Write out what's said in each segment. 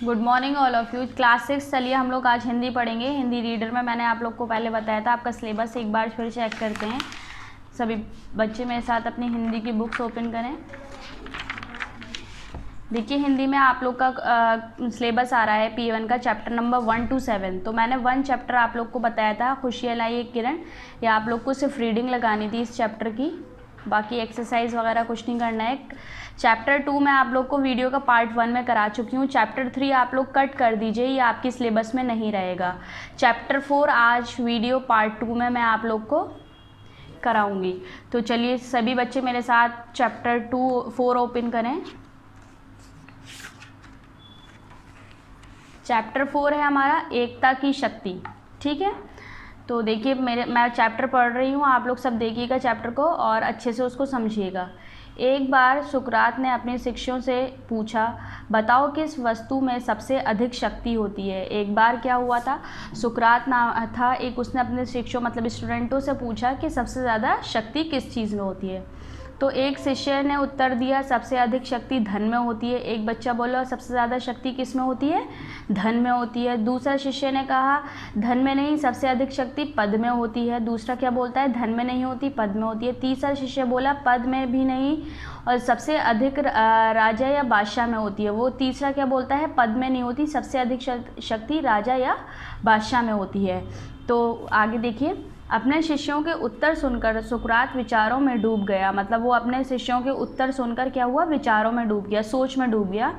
Good morning all of you. Class 6 चलिए हम लोग आज हिंदी पढ़ेंगे। हिंदी रीडर में मैंने आप लोग को पहले बताया था, आपका सिलेबस एक बार फिर चेक करते हैं। सभी बच्चे मेरे साथ अपनी हिंदी की बुक्स ओपन करें। देखिए हिंदी में आप लोग का सिलेबस आ रहा है P1 का चैप्टर नंबर 1 to 7। तो मैंने 1 चैप्टर आप लोग को बताया था, खुशियाँ लाई एक किरण। या आप लोग को सिर्फ रीडिंग लगानी थी इस चैप्टर की, बाकी एक्सरसाइज वगैरह कुछ नहीं करना है। चैप्टर 2 मैं आप लोग को वीडियो का पार्ट 1 में करा चुकी हूँ। चैप्टर 3 आप लोग कट कर दीजिए, ये आपकी सिलेबस में नहीं रहेगा। चैप्टर 4 आज वीडियो पार्ट 2 में मैं आप लोग को कराऊंगी। तो चलिए सभी बच्चे मेरे साथ चैप्टर 4 ओपन करें। चैप्टर 4 है हमारा एकता की शक्ति। ठीक है, तो देखिए मैं चैप्टर पढ़ रही हूँ, आप लोग सब देखिएगा चैप्टर को और अच्छे से उसको समझिएगा। एक बार सुकरात ने अपने शिष्यों से पूछा, बताओ किस वस्तु में सबसे अधिक शक्ति होती है। एक बार क्या हुआ था, सुकरात नाम था एक, उसने अपने शिष्यों मतलब स्टूडेंटों से पूछा कि सबसे ज़्यादा शक्ति किस चीज़ में होती है। तो एक शिष्य ने उत्तर दिया सबसे अधिक शक्ति धन में होती है। एक बच्चा बोला सबसे ज़्यादा शक्ति किस में होती है, धन में होती है। दूसरा शिष्य ने कहा धन में नहीं, सबसे अधिक शक्ति पद में होती है। दूसरा क्या बोलता है, धन में नहीं होती, पद में होती है। तीसरा शिष्य बोला पद में भी नहीं और सबसे अधिक राजा या बादशाह में होती है। वो तीसरा क्या बोलता है, पद में नहीं होती, सबसे अधिक शक्ति राजा या बादशाह में होती है। तो आगे देखिए, अपने शिष्यों के उत्तर सुनकर सुकरात विचारों में डूब गया। मतलब वो अपने शिष्यों के उत्तर सुनकर क्या हुआ, विचारों में डूब गया, सोच में डूब गया।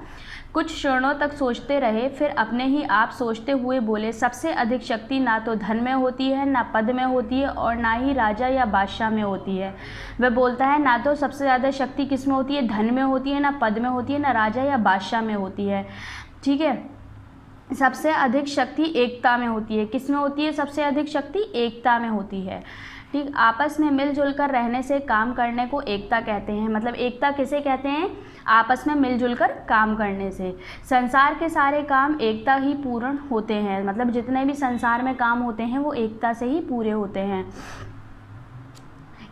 कुछ क्षणों तक सोचते रहे, फिर अपने ही आप सोचते हुए बोले, सबसे अधिक शक्ति ना तो धन में होती है, ना पद में होती है और ना ही राजा या बादशाह में होती है। वह बोलता है ना तो सबसे ज़्यादा शक्ति किस में होती है, धन में होती है, ना पद में होती है, ना राजा या बादशाह में होती है। ठीक है, सबसे अधिक शक्ति एकता में होती है। किस में होती है सबसे अधिक शक्ति, एकता में होती है। ठीक, आपस में मिलजुल कर रहने से काम करने को एकता कहते हैं। मतलब एकता किसे कहते हैं, आपस में मिलजुल कर काम करने से। संसार के सारे काम एकता ही पूर्ण होते हैं। मतलब जितने भी संसार में काम होते हैं वो एकता से ही पूरे होते हैं।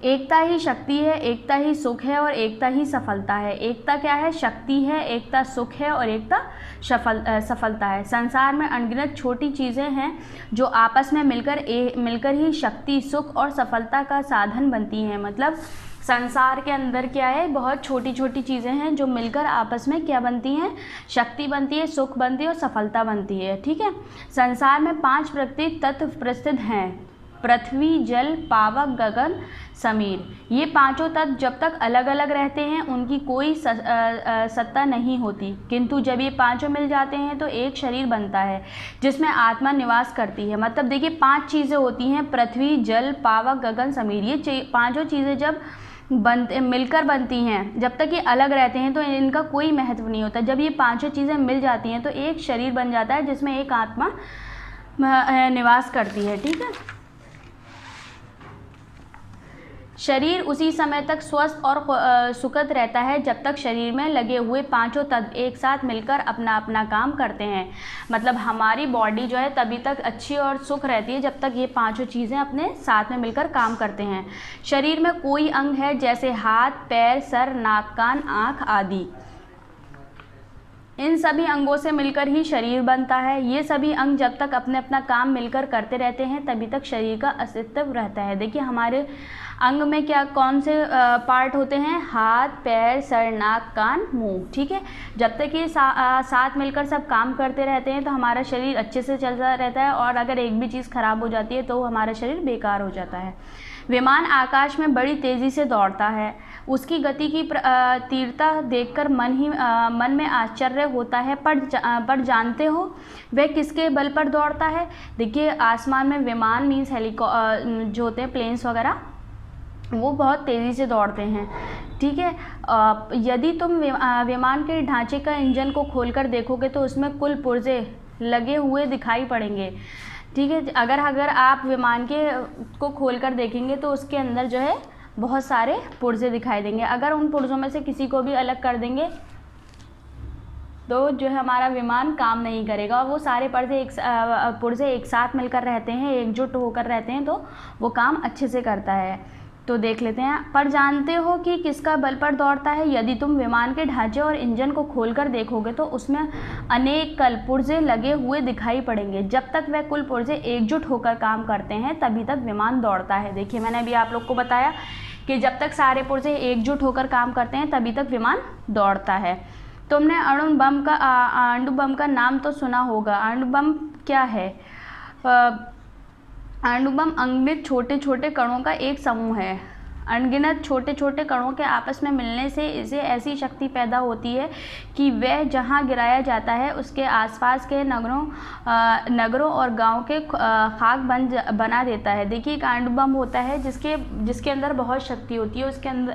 एकता ही शक्ति है, एकता ही सुख है और एकता ही सफलता है। एकता क्या है, शक्ति है, एकता सुख है और एकता सफलता है। संसार में अनगिनत छोटी चीज़ें हैं जो आपस में मिलकर ही शक्ति, सुख और सफलता का साधन बनती हैं। मतलब संसार के अंदर क्या है, बहुत छोटी छोटी चीज़ें हैं जो मिलकर आपस में क्या बनती हैं, शक्ति बनती है, सुख बनती है और सफलता बनती है। ठीक है, संसार में 5 प्रकृति तत्व प्रसिद्ध हैं, पृथ्वी, जल, पावक, गगन, समीर। ये पांचों तत्व जब तक अलग अलग रहते हैं उनकी कोई सत्ता नहीं होती, किंतु जब ये पांचों मिल जाते हैं तो एक शरीर बनता है जिसमें आत्मा निवास करती है। मतलब देखिए 5 चीज़ें होती हैं, पृथ्वी, जल, पावक, गगन, समीर। ये पांचों चीज़ें जब मिलकर बनती हैं, जब तक ये अलग रहते हैं तो इनका कोई महत्व नहीं होता। जब ये पांचों चीज़ें मिल जाती हैं तो एक शरीर बन जाता है जिसमें एक आत्मा निवास करती है। ठीक है, शरीर उसी समय तक स्वस्थ और सुखद रहता है जब तक शरीर में लगे हुए पांचों तत्व एक साथ मिलकर अपना अपना काम करते हैं। मतलब हमारी बॉडी जो है तभी तक अच्छी और सुख रहती है जब तक ये पांचों चीज़ें अपने साथ में मिलकर काम करते हैं। शरीर में कोई अंग है जैसे हाथ, पैर, सर, नाक, कान, आँख आदि, इन सभी अंगों से मिलकर ही शरीर बनता है। ये सभी अंग जब तक अपने अपना काम मिलकर करते रहते हैं तभी तक शरीर का अस्तित्व रहता है। देखिए हमारे अंग में क्या कौन से पार्ट होते हैं, हाथ, पैर, सर, नाक, कान, मुंह। ठीक है, जब तक ये साथ मिलकर सब काम करते रहते हैं तो हमारा शरीर अच्छे से चलता रहता है और अगर एक भी चीज़ खराब हो जाती है तो हमारा शरीर बेकार हो जाता है। विमान आकाश में बड़ी तेज़ी से दौड़ता है, उसकी गति की तीव्रता देखकर मन में आश्चर्य होता है, पर जानते हो वह किसके बल पर दौड़ता है। देखिए आसमान में विमान मीन्स जो होते हैं प्लेन्स वगैरह, वो बहुत तेज़ी से दौड़ते हैं। ठीक है, यदि तुम विमान के ढांचे का इंजन को खोलकर देखोगे तो उसमें कुल पुर्जे लगे हुए दिखाई पड़ेंगे। ठीक है, अगर आप विमान को खोलकर देखेंगे तो उसके अंदर जो है बहुत सारे पुर्जे दिखाई देंगे। अगर उन पुर्जों में से किसी को भी अलग कर देंगे तो जो है हमारा विमान काम नहीं करेगा। और वो सारे पुर्जे एक साथ मिलकर रहते हैं, एकजुट होकर रहते हैं तो वो काम अच्छे से करता है। तो देख लेते हैं। पर जानते हो कि किसका बल पर दौड़ता है? यदि तुम विमान के ढांचे और इंजन को खोलकर देखोगे तो उसमें अनेक कल पुर्जे लगे हुए दिखाई पड़ेंगे। जब तक वह कुल पुर्जे एकजुट होकर काम करते हैं तभी तक विमान दौड़ता है। देखिए, मैंने अभी आप लोग को बताया कि जब तक सारे पुर्जे एकजुट होकर काम करते हैं तभी तक विमान दौड़ता है। तुमने अणु बम का नाम तो सुना होगा। अणु बम क्या है? अणु बम अनगिनत छोटे छोटे कणों का एक समूह है। अनगिनत छोटे छोटे कणों के आपस में मिलने से इसे ऐसी शक्ति पैदा होती है कि वह जहां गिराया जाता है उसके आसपास के नगरों और गांवों के खाक बना देता है। देखिए, एक अणु बम होता है जिसके अंदर बहुत शक्ति होती है।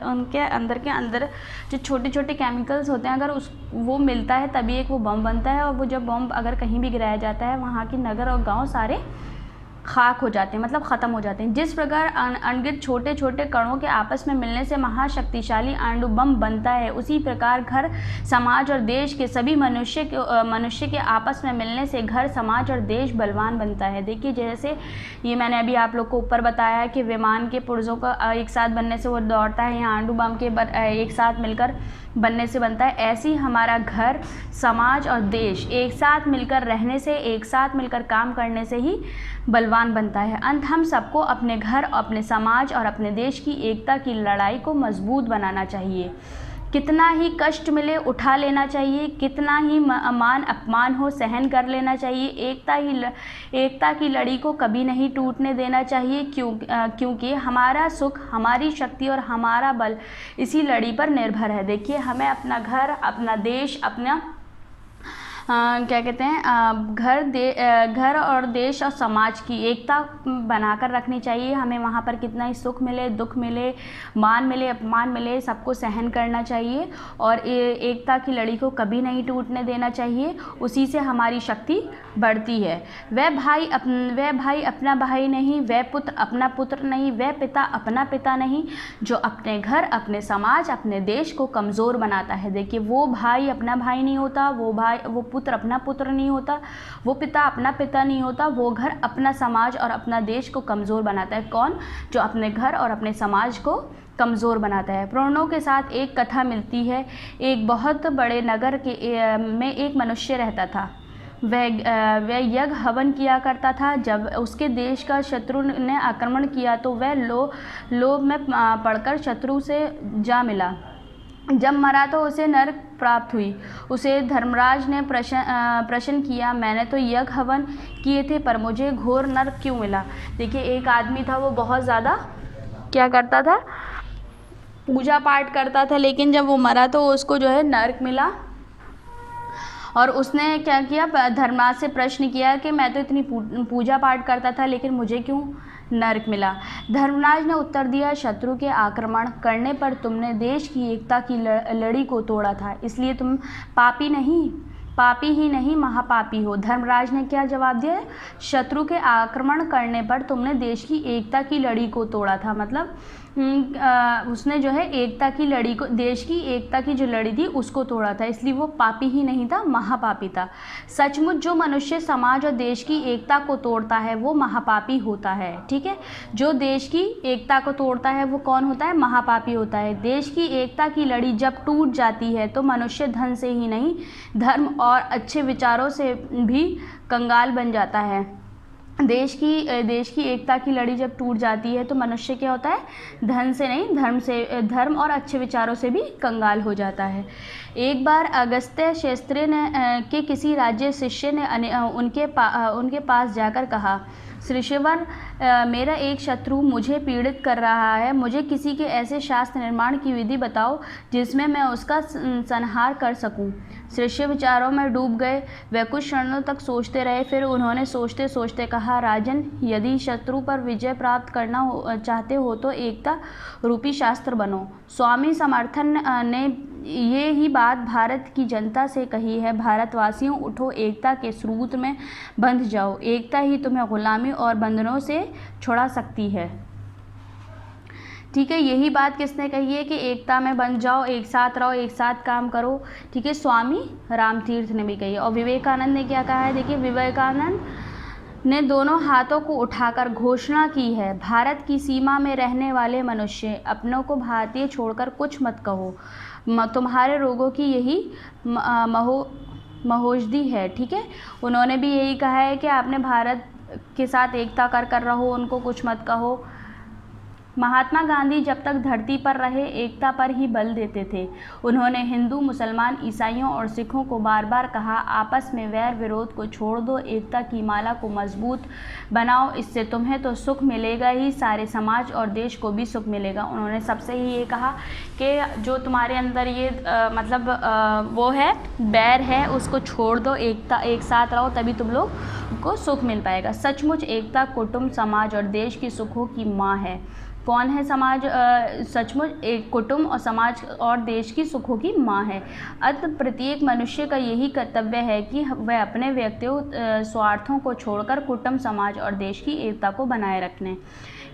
उनके अंदर जो छोटे छोटे केमिकल्स होते हैं, अगर वो मिलता है तभी एक वो बम बनता है। और वो जब बम अगर कहीं भी गिराया जाता है वहाँ के नगर और गाँव सारे खाक हो जाते हैं, मतलब ख़त्म हो जाते हैं। जिस प्रकार अनगिनत छोटे छोटे कणों के आपस में मिलने से महाशक्तिशाली अणु बम बनता है, उसी प्रकार घर, समाज और देश के सभी मनुष्य के आपस में मिलने से घर, समाज और देश बलवान बनता है। देखिए, जैसे ये मैंने अभी आप लोग को ऊपर बताया कि विमान के पुर्जों का एक साथ बनने से वो दौड़ता है, या अणु बम के एक साथ मिलकर बनने से बनता है। ऐसे ही हमारा घर, समाज और देश एक साथ मिलकर रहने से, एक साथ मिलकर काम करने से ही बलवान बनता है। अंत हम सबको अपने घर, अपने समाज और अपने देश की एकता की लड़ाई को मजबूत बनाना चाहिए। कितना ही कष्ट मिले उठा लेना चाहिए, कितना ही मान अपमान हो सहन कर लेना चाहिए। एकता की लड़ी को कभी नहीं टूटने देना चाहिए, क्योंकि हमारा सुख, हमारी शक्ति और हमारा बल इसी लड़ी पर निर्भर है। देखिए, हमें अपना घर, अपना देश, अपना क्या कहते हैं, घर और देश और समाज की एकता बनाकर रखनी चाहिए। हमें वहाँ पर कितना ही सुख मिले, दुख मिले, मान मिले, अपमान मिले, सबको सहन करना चाहिए और एकता की लड़ी को कभी नहीं टूटने देना चाहिए। उसी से हमारी शक्ति बढ़ती है। वह भाई अपना भाई नहीं, वह पुत्र अपना पुत्र नहीं, वह पिता अपना पिता नहीं, जो अपने घर, अपने समाज, अपने देश को कमज़ोर बनाता है। देखिए, वो भाई अपना भाई नहीं होता, वो पुत्र अपना पुत्र नहीं होता, वो पिता अपना पिता नहीं होता, वो घर, अपना समाज और अपना देश को कमज़ोर बनाता है। कौन? जो अपने घर और अपने समाज को कमज़ोर बनाता है। पुराणों के साथ एक कथा मिलती है। एक बहुत बड़े नगर में एक मनुष्य रहता था। वह यज्ञ हवन किया करता था। जब उसके देश का शत्रु ने आक्रमण किया तो वह लोभ में पड़कर शत्रु से जा मिला। जब मरा तो उसे नरक प्राप्त हुई। उसे धर्मराज ने प्रश्न किया, मैंने तो यज्ञ हवन किए थे पर मुझे घोर नरक क्यों मिला? देखिए, एक आदमी था, वो बहुत ज़्यादा क्या करता था, पूजा पाठ करता था, लेकिन जब वो मरा तो उसको जो है नरक मिला। और उसने क्या किया, धर्मराज से प्रश्न किया कि मैं तो इतनी पूजा पाठ करता था लेकिन मुझे क्यों नरक मिला? धर्मराज ने उत्तर दिया, शत्रु के आक्रमण करने पर तुमने देश की एकता की लड़ी को तोड़ा था, इसलिए तुम पापी ही नहीं महापापी हो। धर्मराज ने क्या जवाब दिया? शत्रु के आक्रमण करने पर तुमने देश की एकता की लड़ी को तोड़ा था। मतलब उसने जो है एकता की लड़ी को, देश की एकता की जो लड़ी थी उसको तोड़ा था, इसलिए वो पापी ही नहीं था, महापापी था। सचमुच जो मनुष्य समाज और देश की एकता को तोड़ता है वो महापापी होता है। ठीक है, जो देश की एकता को तोड़ता है वो कौन होता है? महापापी होता है। देश की एकता की लड़ी जब टूट जाती है तो मनुष्य धन से ही नहीं, धर्म और अच्छे विचारों से भी कंगाल बन जाता है। देश की एकता की लड़ी जब टूट जाती है तो मनुष्य क्या होता है? धन से नहीं, धर्म और अच्छे विचारों से भी कंगाल हो जाता है। एक बार अगस्त्य शास्त्री के किसी राज्य शिष्य ने उनके पास जाकर कहा, श्रीश्वर, मेरा एक शत्रु मुझे पीड़ित कर रहा है, मुझे किसी के ऐसे शास्त्र निर्माण की विधि बताओ जिसमें मैं उसका संहार कर सकूं। शिष्य विचारों में डूब गए। वे कुछ क्षणों तक सोचते रहे, फिर उन्होंने सोचते सोचते कहा, राजन, यदि शत्रु पर विजय प्राप्त करना चाहते हो तो एकता रूपी शास्त्र बनो। स्वामी समर्थन ने ये ही बात भारत की जनता से कही है। भारतवासियों, उठो, एकता के स्रोत में बंध जाओ। एकता ही तुम्हें गुलामी और बंधनों से छुड़ा सकती है। ठीक है, यही बात किसने कही है कि एकता में बंध जाओ, एक साथ रहो, एक साथ काम करो। ठीक है, स्वामी रामतीर्थ ने भी कही है। और विवेकानंद ने क्या कहा है? देखिए, ने दोनों हाथों को उठाकर घोषणा की है, भारत की सीमा में रहने वाले मनुष्य, अपनों को भारतीय छोड़कर कुछ मत कहो। तुम्हारे रोगों की यही महोषधि है। ठीक है, उन्होंने भी यही कहा है कि आपने भारत के साथ एकता कर रहो, उनको कुछ मत कहो। महात्मा गांधी जब तक धरती पर रहे एकता पर ही बल देते थे। उन्होंने हिंदू, मुसलमान, ईसाइयों और सिखों को बार बार कहा, आपस में वैर विरोध को छोड़ दो, एकता की माला को मजबूत बनाओ, इससे तुम्हें तो सुख मिलेगा ही, सारे समाज और देश को भी सुख मिलेगा। उन्होंने सबसे ही ये कहा कि जो तुम्हारे अंदर ये वो है, बैर है, उसको छोड़ दो, एकता एक साथ रहो, तभी तुम लोग को सुख मिल पाएगा। सचमुच एकता कुटुंब, समाज और देश की सुखों की माँ है। कौन है समाज? सचमुच एक कुटुंब और समाज और देश की सुखों की माँ है। अतः प्रत्येक मनुष्य का यही कर्तव्य है कि वह अपने व्यक्तिगत स्वार्थों को छोड़कर कुटुंब, समाज और देश की एकता को बनाए रखने।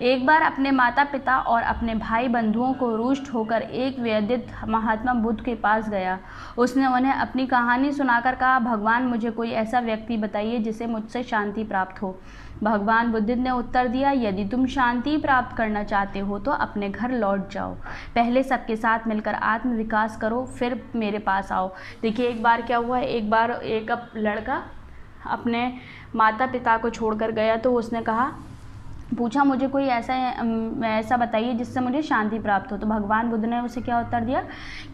एक बार अपने माता पिता और अपने भाई बंधुओं को रुष्ट होकर एक वयोवृद्ध महात्मा बुद्ध के पास गया। उसने उन्हें अपनी कहानी सुनाकर कहा, भगवान मुझे कोई ऐसा व्यक्ति बताइए जिसे मुझसे शांति प्राप्त हो। भगवान बुद्ध ने उत्तर दिया, यदि तुम शांति प्राप्त करना चाहते हो तो अपने घर लौट जाओ, पहले सबके साथ मिलकर आत्म विकास करो, फिर मेरे पास आओ। देखिए एक बार क्या हुआ, एक बार एक लड़का अपने माता पिता को छोड़कर गया, तो उसने पूछा मुझे कोई ऐसा बताइए जिससे मुझे शांति प्राप्त हो। तो भगवान बुद्ध ने उसे क्या उत्तर दिया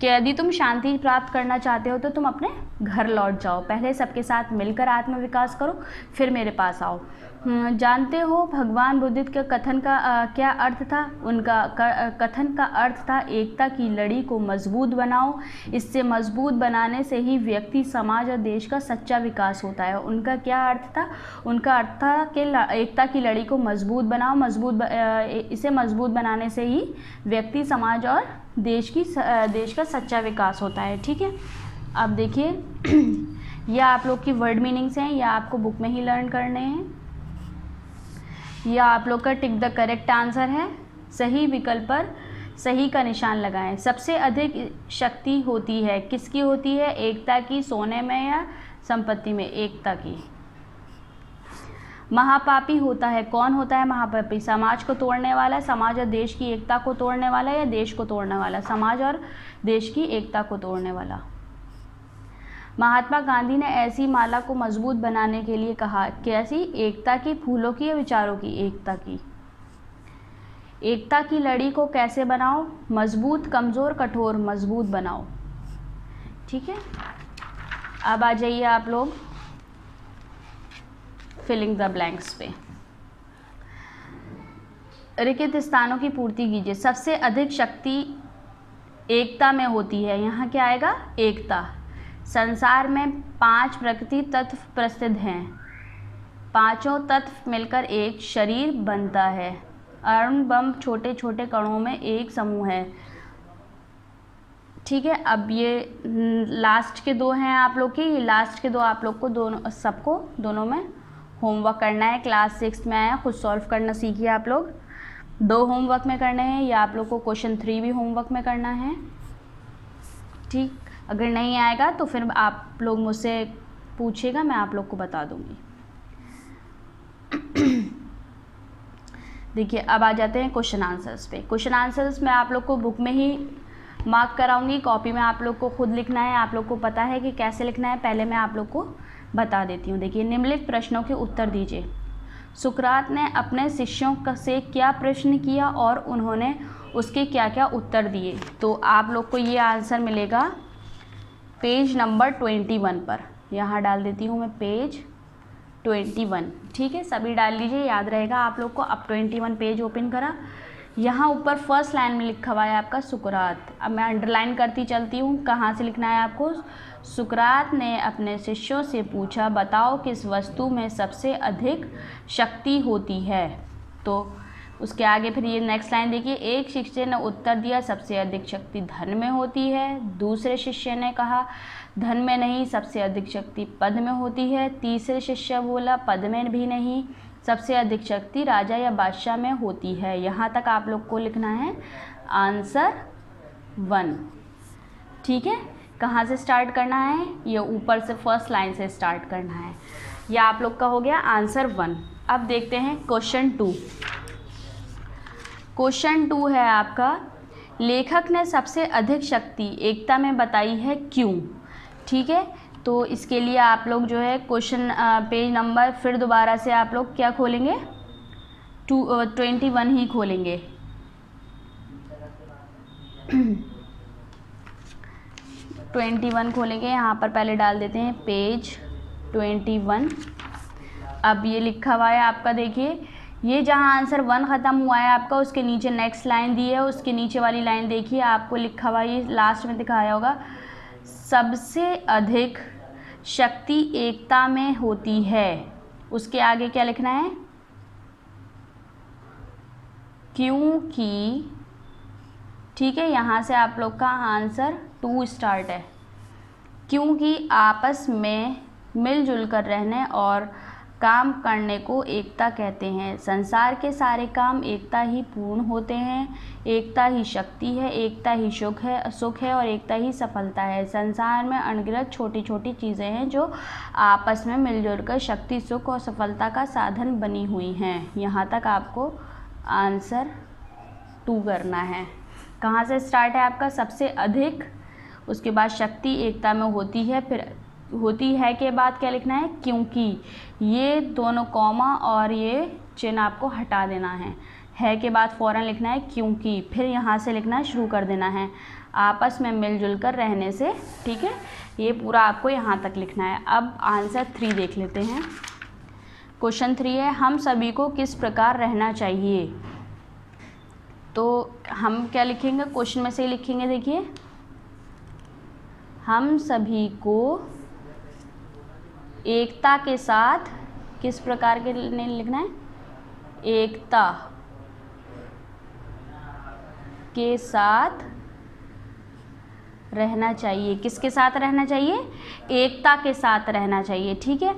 कि यदि तुम शांति प्राप्त करना चाहते हो तो तुम अपने घर लौट जाओ, पहले सबके साथ मिलकर आत्म विकास करो, फिर मेरे पास आओ। जानते हो भगवान बुद्ध के कथन का क्या अर्थ था? उनका कथन का अर्थ था, एकता की लड़ी को मजबूत बनाओ, इससे मजबूत बनाने से ही व्यक्ति, समाज और देश का सच्चा विकास होता है। उनका क्या अर्थ था? उनका अर्थ था कि एकता की लड़ी को मजबूत बनाओ, इसे मजबूत बनाने से ही व्यक्ति, समाज और देश का सच्चा विकास होता है। ठीक है, अब देखिए यह आप लोग की वर्ड मीनिंग्स हैं, या आपको बुक में ही लर्न करने हैं। यह आप लोग का टिक द करेक्ट आंसर है। सही विकल्प पर सही का निशान लगाएं। सबसे अधिक शक्ति होती है, किसकी होती है? एकता की। सोने में या संपत्ति में? एकता की। महापापी होता है, कौन होता है महापापी? समाज को तोड़ने वाला, समाज और देश की एकता को तोड़ने वाला, या देश को तोड़ने वाला? समाज और देश की एकता को तोड़ने वाला। महात्मा गांधी ने ऐसी माला को मजबूत बनाने के लिए कहा, कैसी? एकता की, फूलों की या विचारों की? एकता की। एकता की लड़ी को कैसे बनाओ? मजबूत, कमजोर, कठोर? मजबूत बनाओ। ठीक है, अब आ जाइए आप लोग फिलिंग द ब्लैंक्स पे। रिक्त स्थानों की पूर्ति कीजिए। सबसे अधिक शक्ति एकता में होती है, यहाँ क्या आएगा? एकता। संसार में 5 प्रकृति तत्व प्रसिद्ध हैं, पांचों तत्व मिलकर एक शरीर बनता है। अणु बम छोटे छोटे कणों में एक समूह है। ठीक है, अब ये लास्ट के 2 हैं आप लोग की, लास्ट के 2 आप लोग को सबको दोनों में होमवर्क करना है। क्लास 6 में आया, खुद सॉल्व करना सीखिए आप लोग। 2 होमवर्क में करने हैं, या आप लोग को क्वेश्चन 3 भी होमवर्क में करना है। ठीक, अगर नहीं आएगा तो फिर आप लोग मुझसे पूछिएगा, मैं आप लोग को बता दूंगी। देखिए अब आ जाते हैं क्वेश्चन आंसर्स पे। क्वेश्चन आंसर्स मैं आप लोग को बुक में ही मार्क कराऊंगी, कॉपी में आप लोग को खुद लिखना है। आप लोग को पता है कि कैसे लिखना है, पहले मैं आप लोग को बता देती हूँ। देखिए, निम्नलिखित प्रश्नों के उत्तर दीजिए। सुकरात ने अपने शिष्यों से क्या प्रश्न किया और उन्होंने उसके क्या क्या उत्तर दिए? तो आप लोग को ये आंसर मिलेगा पेज नंबर 21 पर। यहाँ डाल देती हूँ मैं पेज 21। ठीक है, सभी डाल लीजिए, याद रहेगा आप लोग को। अब 21 पेज ओपन करा, यहाँ ऊपर फर्स्ट लाइन में लिखा हुआ है आपका सुकरात। अब मैं अंडरलाइन करती चलती हूँ, कहाँ से लिखना है आपको? सुकरात ने अपने शिष्यों से पूछा, बताओ किस वस्तु में सबसे अधिक शक्ति होती है? तो उसके आगे फिर ये नेक्स्ट लाइन देखिए, एक शिष्य ने उत्तर दिया, सबसे अधिक शक्ति धन में होती है। दूसरे शिष्य ने कहा, धन में नहीं, सबसे अधिक शक्ति पद में होती है। तीसरे शिष्य बोला, पद में भी नहीं, सबसे अधिक शक्ति राजा या बादशाह में होती है। यहाँ तक आप लोग को लिखना है आंसर 1। ठीक है, कहाँ से स्टार्ट करना है? ये ऊपर से फर्स्ट लाइन से स्टार्ट करना है। यह आप लोग का हो गया आंसर 1। अब देखते हैं क्वेश्चन 2। क्वेश्चन 2 है आपका, लेखक ने सबसे अधिक शक्ति एकता में बताई है क्यों। ठीक है, तो इसके लिए आप लोग जो है क्वेश्चन पेज नंबर फिर दोबारा से आप लोग क्या खोलेंगे, 21 ही खोलेंगे। ट्वेंटी वन खोलेंगे, यहाँ पर पहले डाल देते हैं पेज 21। अब ये लिखा हुआ है आपका, देखिए ये जहाँ आंसर 1 ख़त्म हुआ है आपका, उसके नीचे नेक्स्ट लाइन दी है, उसके नीचे वाली लाइन देखिए आपको लिखा हुआ है, ये लास्ट में दिखाया होगा, सबसे अधिक शक्ति एकता में होती है। उसके आगे क्या लिखना है, क्योंकि। ठीक है, यहाँ से आप लोग का आंसर 2 स्टार्ट है। क्योंकि आपस में मिलजुल कर रहने और काम करने को एकता कहते हैं। संसार के सारे काम एकता ही पूर्ण होते हैं। एकता ही शक्ति है, एकता ही सुख है और एकता ही सफलता है। संसार में अनगिनत छोटी छोटी चीज़ें हैं जो आपस में मिलजुल कर शक्ति, सुख और सफलता का साधन बनी हुई हैं। यहाँ तक आपको आंसर 2 करना है। कहाँ से स्टार्ट है आपका, सबसे अधिक, उसके बाद शक्ति एकता में होती है, फिर होती है के बाद क्या लिखना है, क्योंकि। ये दोनों कॉमा और ये चिन्ह आपको हटा देना है के बाद फ़ौरन लिखना है क्योंकि, फिर यहाँ से लिखना शुरू कर देना है आपस में मिलजुल कर रहने से। ठीक है, ये पूरा आपको यहाँ तक लिखना है। अब आंसर 3 देख लेते हैं। क्वेश्चन 3 है, हम सभी को किस प्रकार रहना चाहिए। तो हम क्या लिखेंगे, क्वेश्चन में से ही लिखेंगे, देखिए हम सभी को एकता के साथ किस प्रकार के लिखना है, एकता के साथ रहना चाहिए। किसके साथ रहना चाहिए, एकता के साथ रहना चाहिए। ठीक है,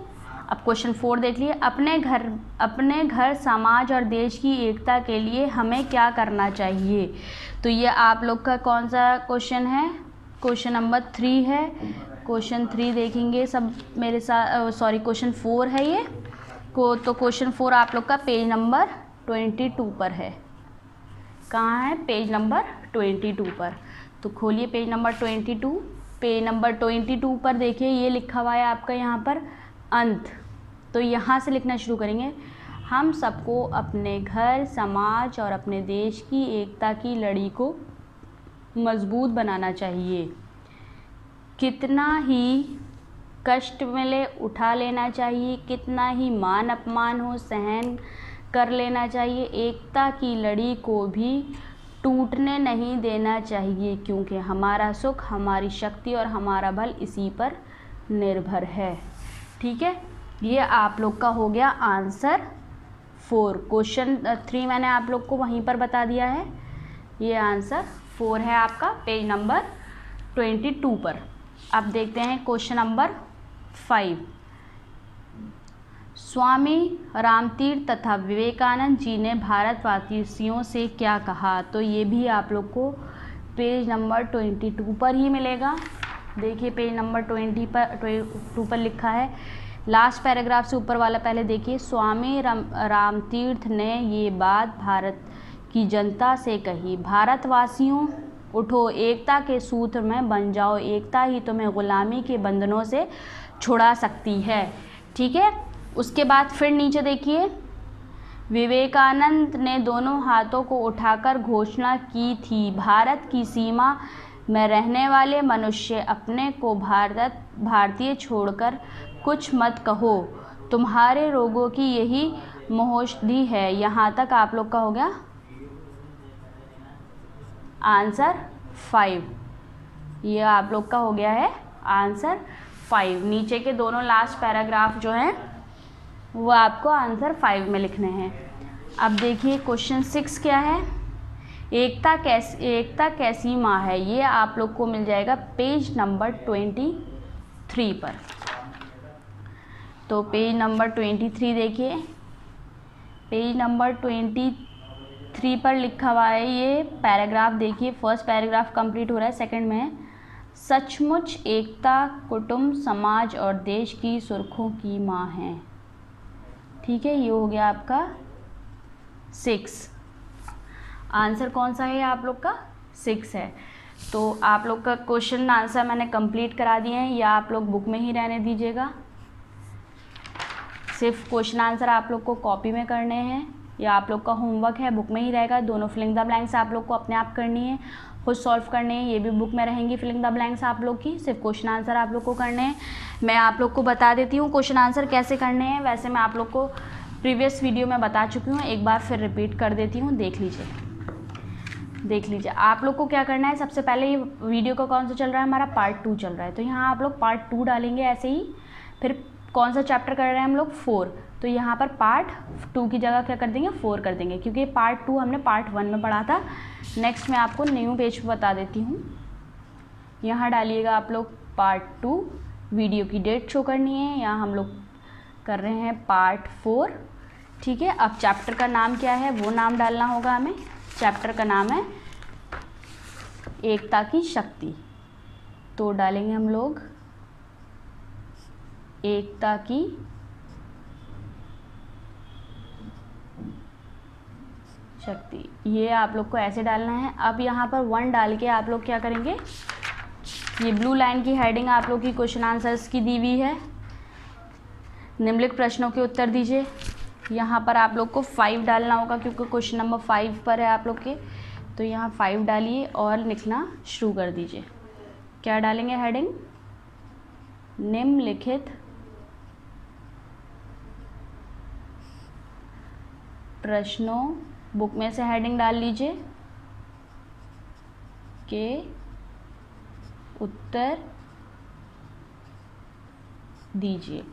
अब क्वेश्चन 4 देख लिए, अपने घर समाज और देश की एकता के लिए हमें क्या करना चाहिए। तो ये आप लोग का कौन सा क्वेश्चन है, क्वेश्चन नंबर 3 है। क्वेश्चन 3 देखेंगे सब मेरे साथ, सॉरी क्वेश्चन 4 है ये तो क्वेश्चन 4 आप लोग का पेज नंबर 22 पर है। कहाँ है, पेज नंबर 22 पर। तो खोलिए पेज नंबर 22। पेज नंबर 22 पर देखिए ये लिखा हुआ है आपका यहाँ पर अंत। तो यहाँ से लिखना शुरू करेंगे, हम सबको अपने घर, समाज और अपने देश की एकता की लड़ी को मजबूत बनाना चाहिए। कितना ही कष्ट मिले उठा लेना चाहिए, कितना ही मान अपमान हो सहन कर लेना चाहिए। एकता की लड़ी को भी टूटने नहीं देना चाहिए, क्योंकि हमारा सुख, हमारी शक्ति और हमारा बल इसी पर निर्भर है। ठीक है, ये आप लोग का हो गया आंसर 4। क्वेश्चन 3 मैंने आप लोग को वहीं पर बता दिया है, ये आंसर 4 है आपका पेज नंबर 22 पर। अब देखते हैं क्वेश्चन नंबर 5। स्वामी रामतीर्थ तथा विवेकानंद जी ने भारतवासियों से क्या कहा। तो ये भी आप लोग को पेज नंबर 22 पर ही मिलेगा। देखिए पेज नंबर 22 पर लिखा है, लास्ट पैराग्राफ से ऊपर वाला पहले देखिए। स्वामी रामतीर्थ ने ये बात भारत की जनता से कही, भारतवासियों उठो, एकता के सूत्र में बन जाओ, एकता ही तुम्हें गुलामी के बंधनों से छुड़ा सकती है। ठीक है, उसके बाद फिर नीचे देखिए, विवेकानंद ने दोनों हाथों को उठाकर घोषणा की थी, भारत की सीमा में रहने वाले मनुष्य अपने को भारतीय छोड़कर कुछ मत कहो, तुम्हारे रोगों की यही महौषधि है। यहाँ तक आप लोग का हो गया आंसर 5। ये आप लोग का हो गया है आंसर 5। नीचे के दोनों लास्ट पैराग्राफ जो हैं वो आपको आंसर 5 में लिखने हैं। अब देखिए क्वेश्चन 6 क्या है, एकता कैसी माँ है। ये आप लोग को मिल जाएगा पेज नंबर 23 पर। तो पेज नंबर 23 देखिए, पेज नंबर 23 पर लिखा हुआ है ये पैराग्राफ। देखिए फर्स्ट पैराग्राफ कंप्लीट हो रहा है, सेकंड में है। सचमुच एकता कुटुंब समाज और देश की सुरखों की माँ है। ठीक है, ये हो गया आपका 6। आंसर कौन सा है आप लोग का? 6 है। तो आप लोग का क्वेश्चन आंसर मैंने कंप्लीट करा दिए हैं, या आप लोग बुक में ही रहने दीजिएगा। सिर्फ क्वेश्चन आंसर आप लोग को कॉपी में करने हैं, या आप लोग का होमवर्क है बुक में ही रहेगा। दोनों फिलिंग द ब्लैंक्स आप लोग को अपने आप करनी है, खुद सॉल्व करने हैं। ये भी बुक में रहेंगी फिलिंग द ब्लैंक्स आप लोग की, सिर्फ क्वेश्चन आंसर आप लोग को करने हैं। मैं आप लोग को बता देती हूँ क्वेश्चन आंसर कैसे करने हैं। वैसे मैं आप लोग को प्रीवियस वीडियो में बता चुकी हूँ, एक बार फिर रिपीट कर देती हूँ, देख लीजिए। आप लोग को क्या करना है, सबसे पहले ये वीडियो का कौन सा चल रहा है, हमारा पार्ट 2 चल रहा है। तो यहाँ आप लोग पार्ट 2 डालेंगे ऐसे ही। फिर कौन सा चैप्टर कर रहे हैं हम लोग? 4। तो यहाँ पर पार्ट 2 की जगह क्या कर देंगे? 4 कर देंगे, क्योंकि पार्ट 2 हमने पार्ट 1 में पढ़ा था। नेक्स्ट मैं आपको न्यू पेज पर बता देती हूँ। यहाँ डालिएगा आप लोग पार्ट 2, वीडियो की डेट शो करनी है। यहाँ हम लोग कर रहे हैं पार्ट 4। ठीक है, अब चैप्टर का नाम क्या है वो नाम डालना होगा हमें। चैप्टर का नाम है एकता की शक्ति। तो डालेंगे हम लोग एकता की शक्ति। ये आप लोग को ऐसे डालना है। अब यहाँ पर 1 डाल के आप लोग क्या करेंगे, ये ब्लू लाइन की हेडिंग आप लोग की क्वेश्चन आंसर्स की दी हुई है। निम्नलिखित प्रश्नों के उत्तर दीजिए। यहाँ पर आप लोग को 5 डालना होगा, क्योंकि क्वेश्चन नंबर 5 पर है आप लोग के। तो यहाँ 5 डालिए और लिखना शुरू कर दीजिए। क्या डालेंगे हेडिंग? निम्नलिखित प्रश्नों, बुक में से हेडिंग डाल लीजिए, के उत्तर दीजिए।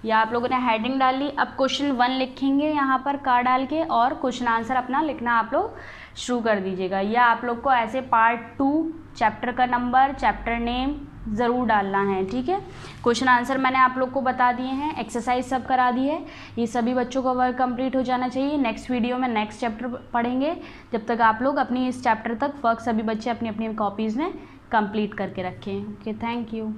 या आप लोगों ने हेडिंग डाल ली। अब क्वेश्चन 1 लिखेंगे यहाँ पर का डाल के, और क्वेश्चन आंसर अपना लिखना आप लोग शुरू कर दीजिएगा। या आप लोग को ऐसे पार्ट 2, चैप्टर का नंबर, चैप्टर नेम ज़रूर डालना है। ठीक है, क्वेश्चन आंसर मैंने आप लोग को बता दिए हैं, एक्सरसाइज सब करा दी है। ये सभी बच्चों का वर्क कंप्लीट हो जाना चाहिए। नेक्स्ट वीडियो में नेक्स्ट चैप्टर पढ़ेंगे। जब तक आप लोग अपनी इस चैप्टर तक वर्क सभी बच्चे अपनी अपनी कॉपीज़ में कंप्लीट करके रखें। Okay, thank you.